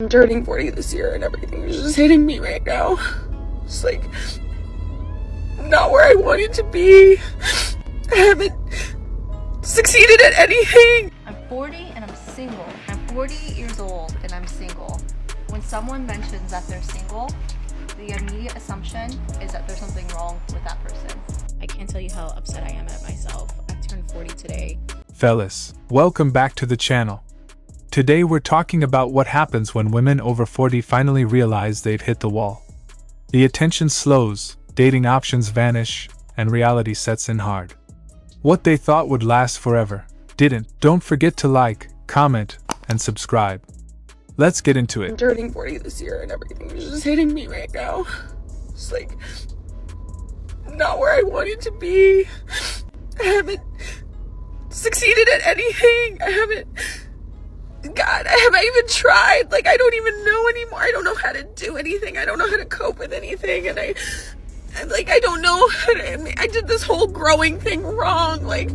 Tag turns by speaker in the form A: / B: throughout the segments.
A: I'm turning 40 this year and everything is just hitting me right now. It's like, not where I wanted to be. I haven't succeeded at anything.
B: I'm 40 and I'm single. I'm 40 years old and I'm single. When someone mentions that they're single, the immediate assumption is that there's something wrong with that person. I can't tell you how upset I am at myself. I turned 40 today.
C: Fellas, welcome back to the channel. Today we're talking about what happens when women over 40 finally realize they've hit the wall. The attention slows, dating options vanish, and reality sets in hard. What they thought would last forever didn't. Don't forget to like, comment, and subscribe. Let's get into it.
A: I'm turning 40 this year and everything is just hitting me right now. It's like, not where I wanted to be. I haven't succeeded at anything. God, have I even tried? Like, I don't even know anymore. I don't know how to do anything. I don't know how to cope with anything. And I don't know how to, I did this whole growing thing wrong. Like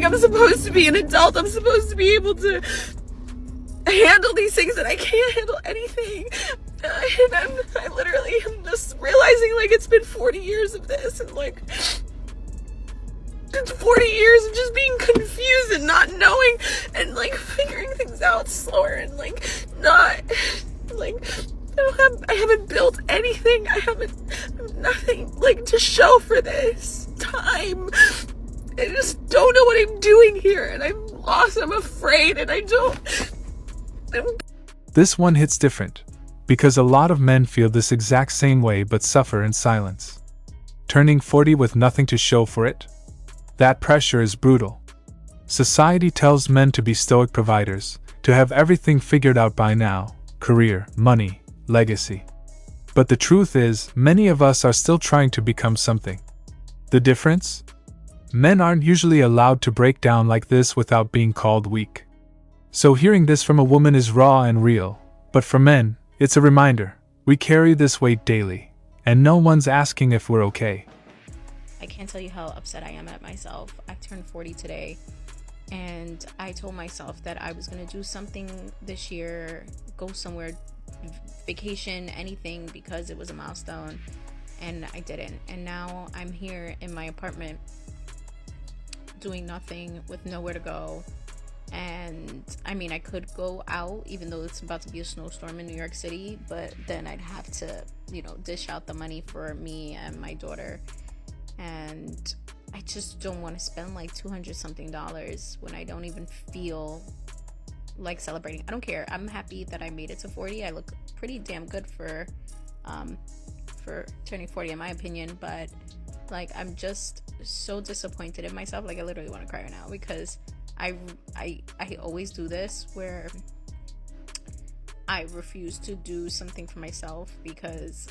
A: I'm supposed to be an adult. I'm supposed to be able to handle these things, and I can't handle anything. And I literally am just realizing, like, it's been 40 years of this, and like, it's 40 years of just being confused and not knowing and like figuring things out slower and like not like I haven't built anything. I have nothing like to show for this time. I just don't know what I'm doing here, and I'm lost. I'm afraid, and
C: This one hits different because a lot of men feel this exact same way but suffer in silence. Turning 40 with nothing to show for it? That pressure is brutal. Society tells men to be stoic providers, to have everything figured out by now: career, money, legacy. But the truth is, many of us are still trying to become something. The difference? Men aren't usually allowed to break down like this without being called weak. So hearing this from a woman is raw and real, but for men, it's a reminder. We carry this weight daily, and no one's asking if we're okay.
B: I can't tell you how upset I am at myself. I turned 40 today, and I told myself that I was going to do something this year, go somewhere, vacation, anything, because it was a milestone, and I didn't. And now I'm here in my apartment doing nothing with nowhere to go. And I mean, I could go out, even though it's about to be a snowstorm in New York City, but then I'd have to, dish out the money for me and my daughter. And I just don't want to spend like $200 something when I don't even feel like celebrating. I don't care. I'm happy that I made it to 40. I look pretty damn good for turning 40 in my opinion, but like, I'm just so disappointed in myself. Like, I literally want to cry right now because I always do this where I refuse to do something for myself because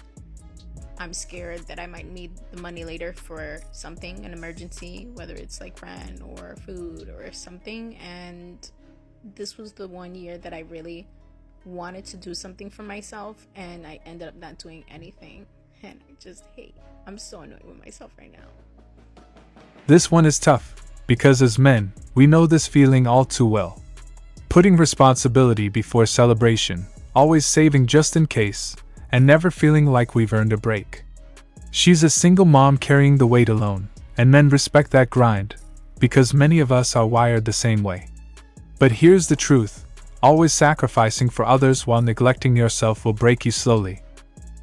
B: I'm scared that I might need the money later for something, an emergency, whether it's like rent or food or something. And this was the one year that I really wanted to do something for myself, and I ended up not doing anything. And I'm so annoyed with myself right now.
C: This one is tough, because as men, we know this feeling all too well. Putting responsibility before celebration, always saving just in case, and never feeling like we've earned a break. She's a single mom carrying the weight alone, and men respect that grind, because many of us are wired the same way. But here's the truth: always sacrificing for others while neglecting yourself will break you slowly.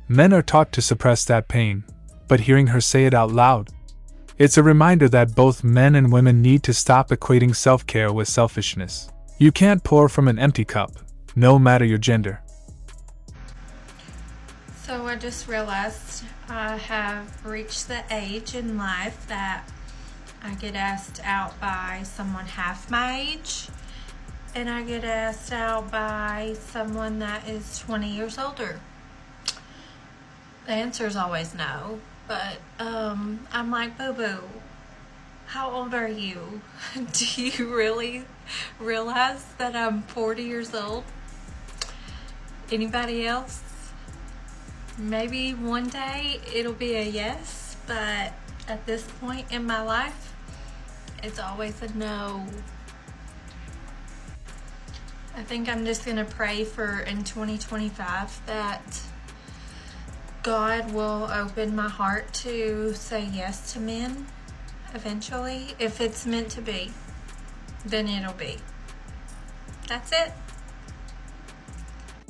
C: Men are taught to suppress that pain, but hearing her say it out loud, it's a reminder that both men and women need to stop equating self-care with selfishness. You can't pour from an empty cup, no matter your gender.
D: So I just realized I have reached the age in life that I get asked out by someone half my age, and I get asked out by someone that is 20 years older. The answer is always no, but I'm like, boo-boo, how old are you? Do you really realize that I'm 40 years old? Anybody else? Maybe one day it'll be a yes, but at this point in my life, it's always a no. I think I'm just going to pray for in 2025 that God will open my heart to say yes to men eventually. If it's meant to be, then it'll be. That's it.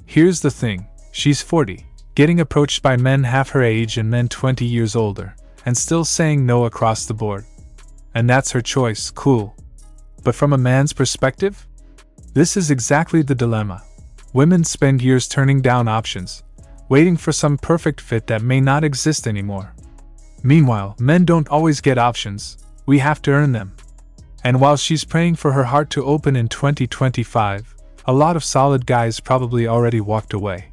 C: Here's the thing, she's 40, getting approached by men half her age and men 20 years older, and still saying no across the board. And that's her choice, cool. But from a man's perspective, this is exactly the dilemma. Women spend years turning down options, waiting for some perfect fit that may not exist anymore. Meanwhile, men don't always get options, we have to earn them. And while she's praying for her heart to open in 2025, a lot of solid guys probably already walked away.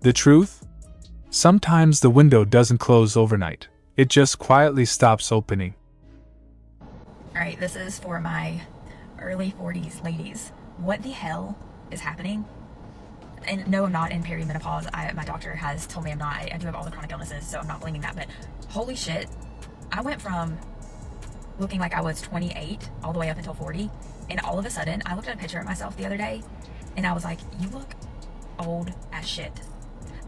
C: The truth? Sometimes the window doesn't close overnight, it just quietly stops opening.
E: Alright, this is for my early 40s ladies. What the hell is happening? And no, I'm not in perimenopause. My doctor has told me I'm not. I do have all the chronic illnesses, so I'm not blaming that. But holy shit, I went from looking like I was 28 all the way up until 40. And all of a sudden, I looked at a picture of myself the other day, and I was like, you look old as shit.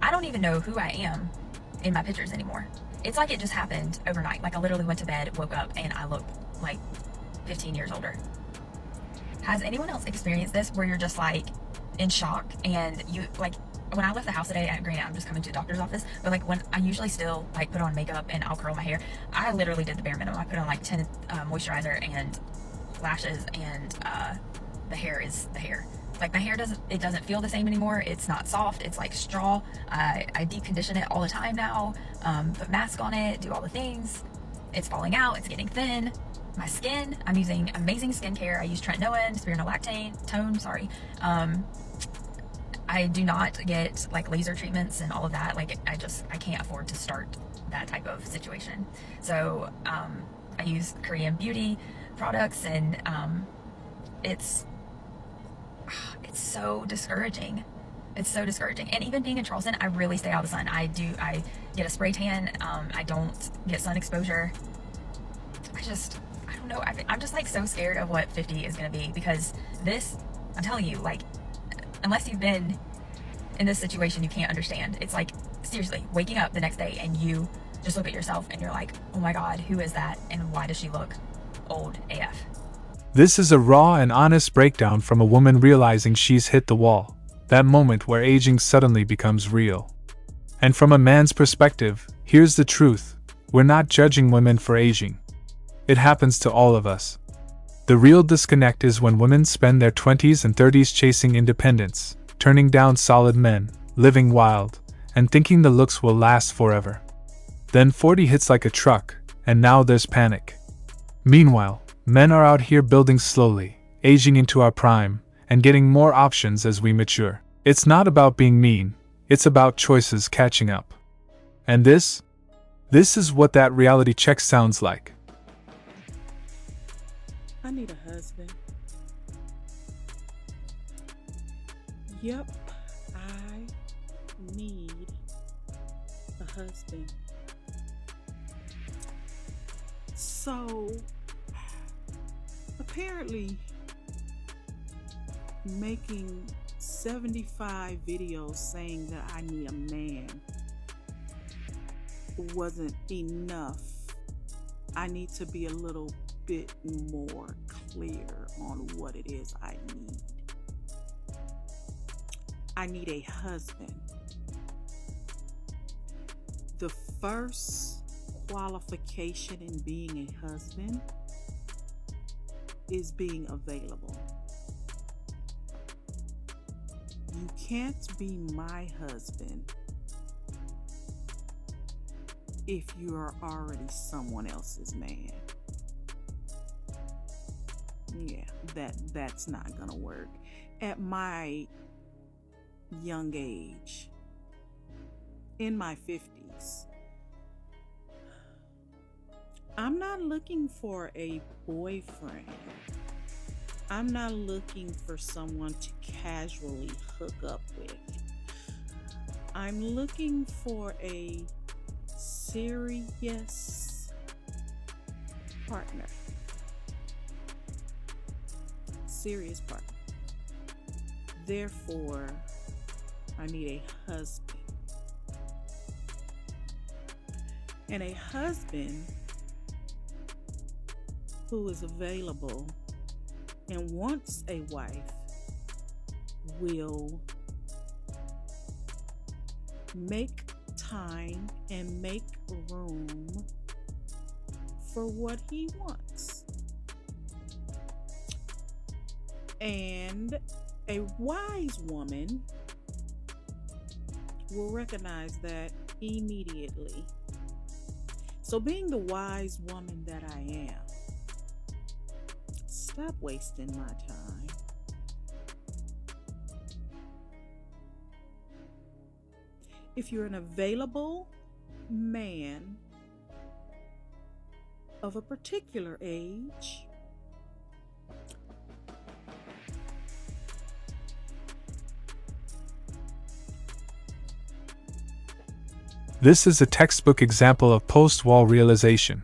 E: I don't even know who I am in my pictures anymore. It's like it just happened overnight. Like I literally went to bed, woke up, and I look like 15 years older. Has anyone else experienced this where you're just like in shock and you like when I left the house today, granted I'm just coming to a doctor's office, but like when I usually still like put on makeup and I'll curl my hair, I literally did the bare minimum. I put on like 10 moisturizer and lashes, and the hair is the hair. Like my hair doesn't feel the same anymore. It's not soft. It's like straw. I deep condition it all the time now. Put mask on it, do all the things. It's falling out. It's getting thin. My skin, I'm using amazing skincare. I use tretinoin, spironolactone, I do not get like laser treatments and all of that. Like I can't afford to start that type of situation. So I use Korean beauty products, and it's so discouraging. It's so discouraging. And even being in Charleston, I really stay out of the sun. I get a spray tan. I don't get sun exposure. I don't know. I'm just like so scared of what 50 is going to be, because this, I'm telling you, like, unless you've been in this situation, you can't understand. It's like, seriously, waking up the next day and you just look at yourself and you're like, oh my God, who is that? And why does she look old AF?
C: This is a raw and honest breakdown from a woman realizing she's hit the wall, that moment where aging suddenly becomes real. And from a man's perspective, here's the truth, we're not judging women for aging. It happens to all of us. The real disconnect is when women spend their 20s and 30s chasing independence, turning down solid men, living wild, and thinking the looks will last forever. Then 40 hits like a truck, and now there's panic. Meanwhile, men are out here building slowly, aging into our prime, and getting more options as we mature. It's not about being mean, it's about choices catching up. And this is what that reality check sounds like.
F: I need a husband. Yep, I need a husband. So, apparently, making 75 videos saying that I need a man wasn't enough. I need to be a little bit more clear on what it is I need. I need a husband. The first qualification in being a husband is being available. You can't be my husband if you are already someone else's man. Yeah, that's not gonna work. At my young age, in my 50s, I'm not looking for a boyfriend. I'm not looking for someone to casually hook up with. I'm looking for a serious partner. Serious partner. Therefore, I need a husband. And a husband who is available and wants a wife will make time and make room for what he wants. And a wise woman will recognize that immediately. So, being the wise woman that I am, stop wasting my time. If you're an available man of a particular age,
C: this is a textbook example of post-wall realization.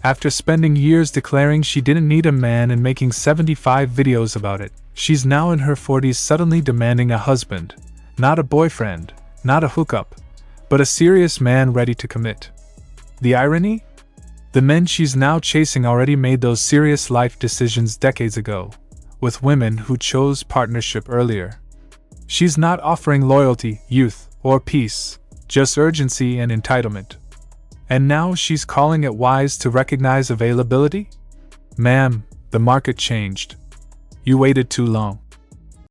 C: After spending years declaring she didn't need a man and making 75 videos about it, she's now in her 40s suddenly demanding a husband, not a boyfriend, not a hookup, but a serious man ready to commit. The irony? The men she's now chasing already made those serious life decisions decades ago, with women who chose partnership earlier. She's not offering loyalty, youth, or peace, just urgency and entitlement. And now she's calling it wise to recognize availability? Ma'am, the market changed. You waited too long.